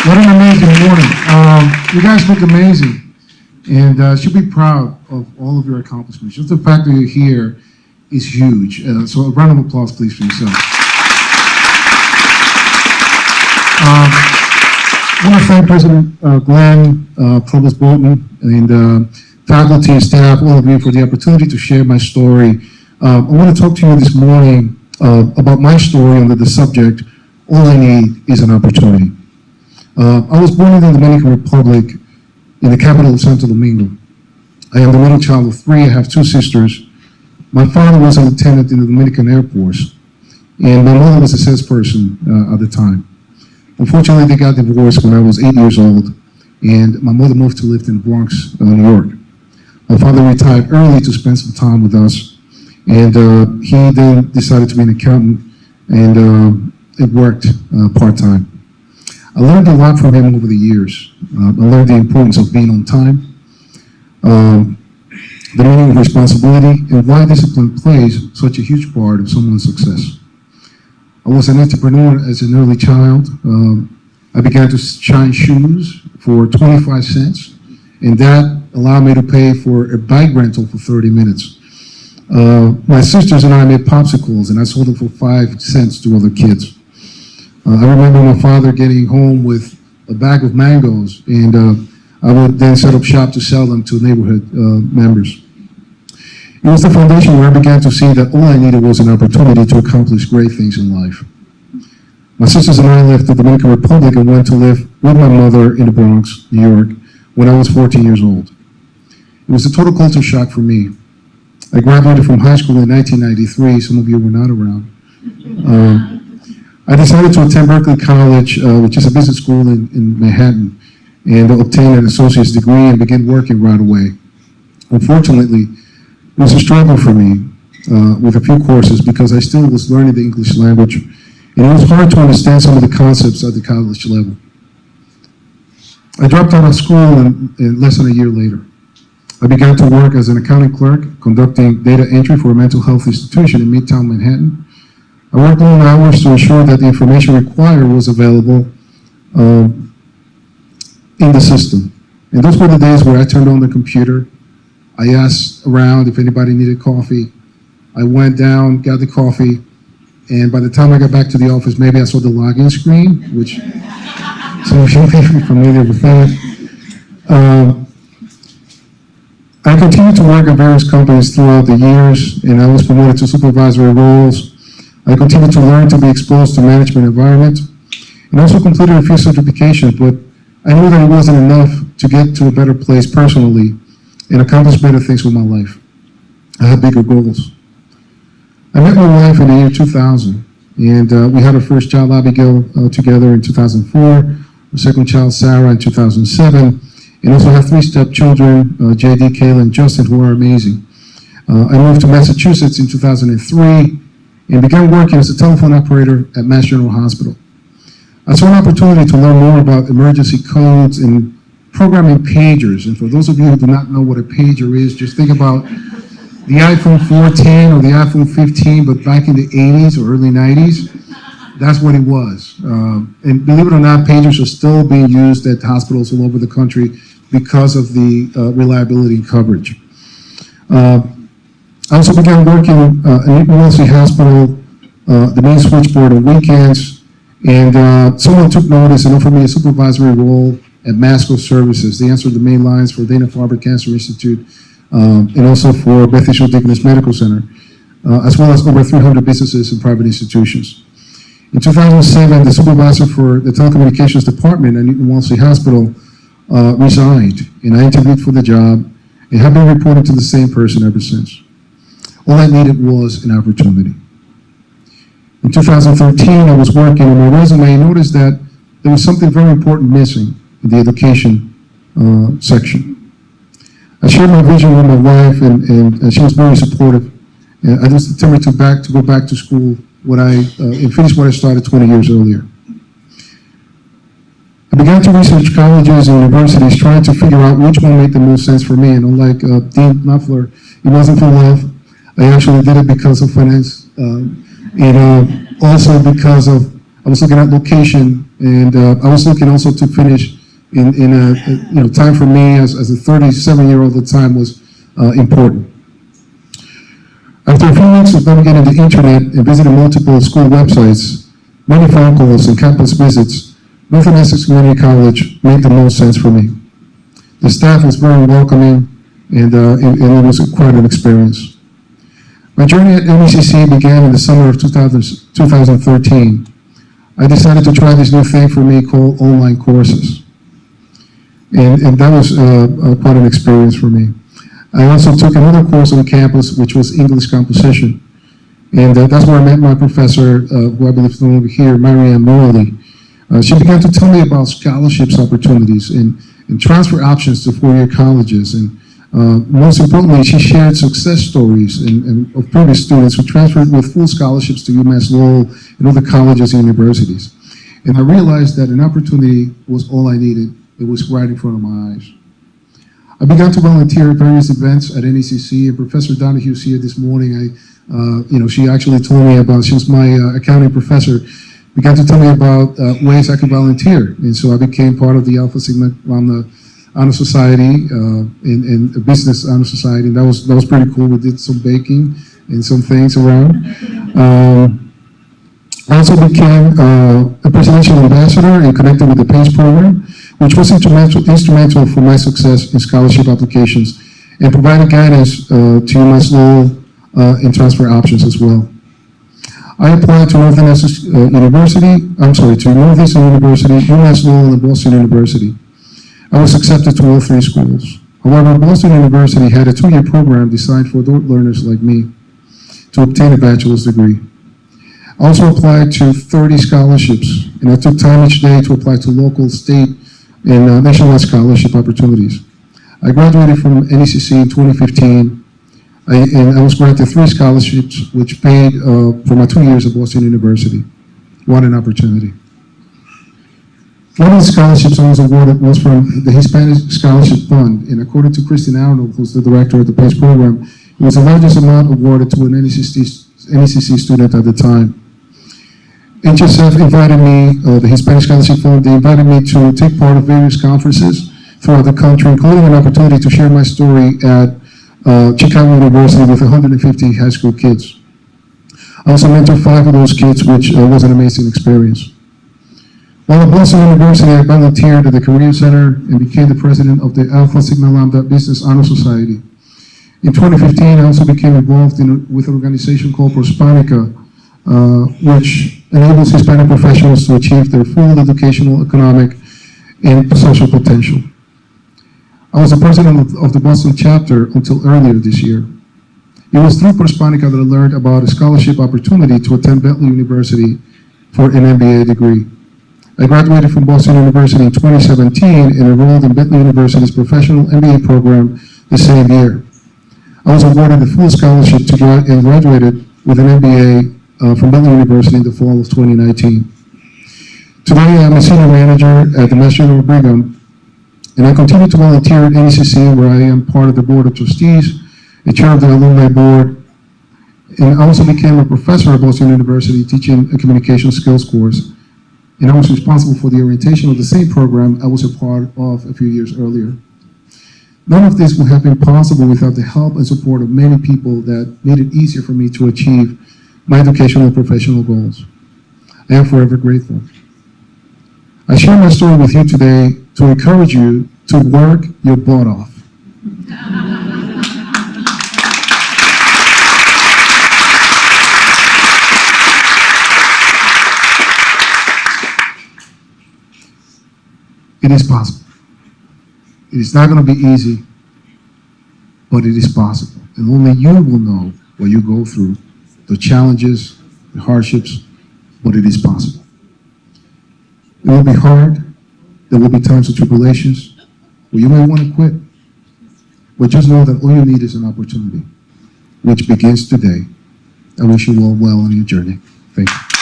What an amazing morning. You guys look amazing, and should be proud of all of your accomplishments. Just the fact that you're here is huge. So a round of applause, please, for yourself. I want to thank President Glenn, Provost Bolton, and faculty and staff, all of you, for the opportunity to share my story. I want to talk to you this morning about my story under the subject, All I Need is an Opportunity. I was born in the Dominican Republic, in the capital of Santo Domingo. I am the middle child of three. I have two sisters. My father was a lieutenant in the Dominican Air Force, and my mother was a salesperson at the time. Unfortunately, they got divorced when I was 8 years old, and my mother moved to live in the Bronx, New York. My father retired early to spend some time with us, and he then decided to be an accountant, and it worked part-time. I learned a lot from him over the years. I learned the importance of being on time, the meaning of responsibility, and why discipline plays such a huge part of someone's success. I was an entrepreneur as an early child. I began to shine shoes for 25 cents, and that allowed me to pay for a bike rental for 30 minutes. My sisters and I made popsicles, and I sold them for 5 cents to other kids. I remember my father getting home with a bag of mangoes, and I would then set up shop to sell them to neighborhood members. It was the foundation where I began to see that all I needed was an opportunity to accomplish great things in life. My sisters and I left the Dominican Republic and went to live with my mother in the Bronx, New York, when I was 14 years old. It was a total culture shock for me. I graduated from high school in 1993. Some of you were not around. I decided to attend Berkeley College, which is a business school in Manhattan, and obtain an associate's degree and begin working right away. Unfortunately, it was a struggle for me with a few courses because I still was learning the English language, and it was hard to understand some of the concepts at the college level. I dropped out of school in less than a year later. I began to work as an accounting clerk, conducting data entry for a mental health institution in Midtown Manhattan. I worked long hours to ensure that the information required was available in the system. And those were the days where I turned on the computer. I asked around if anybody needed coffee. I went down, got the coffee, and by the time I got back to the office, maybe I saw the login screen, which some of you may be familiar with that. I continued to work at various companies throughout the years, and I was promoted to supervisory roles. I continued to learn to be exposed to management environment, and also completed a few certifications, but I knew that it wasn't enough to get to a better place personally and accomplish better things with my life. I had bigger goals. I met my wife in the year 2000, and we had our first child, Abigail, together in 2004, our second child, Sarah, in 2007, and also have 3 stepchildren, JD, Kayla, and Justin, who are amazing. I moved to Massachusetts in 2003, and began working as a telephone operator at Mass General Hospital. I saw an opportunity to learn more about emergency codes and programming pagers. And for those of you who do not know what a pager is, just think about the iPhone 14 or the iPhone 15, but back in the 80s or early 90s, that's what it was. And believe it or not, pagers are still being used at hospitals all over the country because of the reliability and coverage. I also began working at Newton-Wellesley Hospital, the main switchboard on weekends, and someone took notice and offered me a supervisory role at Masco Services. They answered the main lines for Dana-Farber Cancer Institute and also for Beth Israel Deaconess Medical Center, as well as over 300 businesses and private institutions. In 2007, the supervisor for the telecommunications department at Newton-Wellesley Hospital resigned, and I interviewed for the job and have been reporting to the same person ever since. All I needed was an opportunity. In 2013, I was working on my resume and noticed that there was something very important missing in the education section. I shared my vision with my wife, and she was very supportive. And I just determined to go back to school and finish what I started 20 years earlier. I began to research colleges and universities, trying to figure out which one made the most sense for me. And unlike Dean Knopfler, it wasn't for love. I actually did it because of finance, and also because of I was looking at location, and I was looking also to finish in a time for me as a 37-year-old at the time was important. After a few weeks of navigating the internet and visiting multiple school websites, many phone calls and campus visits, Northern Essex Community College made the most sense for me. The staff was very welcoming, and it was quite an experience. My journey at NECC began in the summer of 2013. I decided to try this new thing for me called online courses. And that was quite an experience for me. I also took another course on campus, which was English composition. And that's where I met my professor, who I believe is over here, Marianne Morley. She began to tell me about scholarships opportunities and transfer options to four-year colleges. And most importantly, she shared success stories of previous students who transferred with full scholarships to UMass Lowell and other colleges and universities. And I realized that an opportunity was all I needed. It was right in front of my eyes. I began to volunteer at various events at NECC, and Professor Donahue's here this morning. She actually told me about, she was my accounting professor, began to tell me about ways I could volunteer. And so I became part of the Alpha Sigma Lambda Honor Society and a business honor society, and that was pretty cool. We did some baking and some things around. I also became a presidential ambassador and connected with the PACE program, which was instrumental for my success in scholarship applications and provided guidance to UMass Lowell in transfer options as well. I applied to Northern Essex University, to Northeastern University, UMass Lowell, and Boston University. I was accepted to all three schools. However, Boston University had a 2-year program designed for adult learners like me to obtain a bachelor's degree. I also applied to 30 scholarships, and I took time each day to apply to local, state, and nationwide scholarship opportunities. I graduated from NECC in 2015, and I was granted 3 scholarships, which paid for my 2 years at Boston University. What an opportunity. One of the scholarships I was awarded was from the Hispanic Scholarship Fund, and according to Kristen Arnold, who's the director of the PACE program, it was the largest amount awarded to an NECC student at the time. HSF invited me, the Hispanic Scholarship Fund, they invited me to take part of various conferences throughout the country, including an opportunity to share my story at Chicago University with 150 high school kids. I also mentored 5 of those kids, which was an amazing experience. While at Boston University, I volunteered at the Career Center and became the president of the Alpha Sigma Lambda Business Honor Society. In 2015, I also became involved with an organization called Prospanica, which enables Hispanic professionals to achieve their full educational, economic, and social potential. I was the president of the Boston chapter until earlier this year. It was through Prospanica that I learned about a scholarship opportunity to attend Bentley University for an MBA degree. I graduated from Boston University in 2017 and enrolled in Bentley University's professional MBA program the same year. I was awarded a full scholarship and graduated with an MBA from Bentley University in the fall of 2019. Today, I'm a senior manager at the Massachusetts General Brigham, and I continue to volunteer at NECC, where I am part of the Board of Trustees, a chair of the Alumni Board, and I also became a professor at Boston University teaching a communication skills course, and I was responsible for the orientation of the same program I was a part of a few years earlier. None of this would have been possible without the help and support of many people that made it easier for me to achieve my educational and professional goals. I am forever grateful. I share my story with you today to encourage you to work your butt off. It is possible. It is not going to be easy, but it is possible. And only you will know what you go through, the challenges, the hardships, but it is possible. It will be hard. There will be times of tribulations where you may want to quit. But just know that all you need is an opportunity, which begins today. I wish you all well on your journey. Thank you.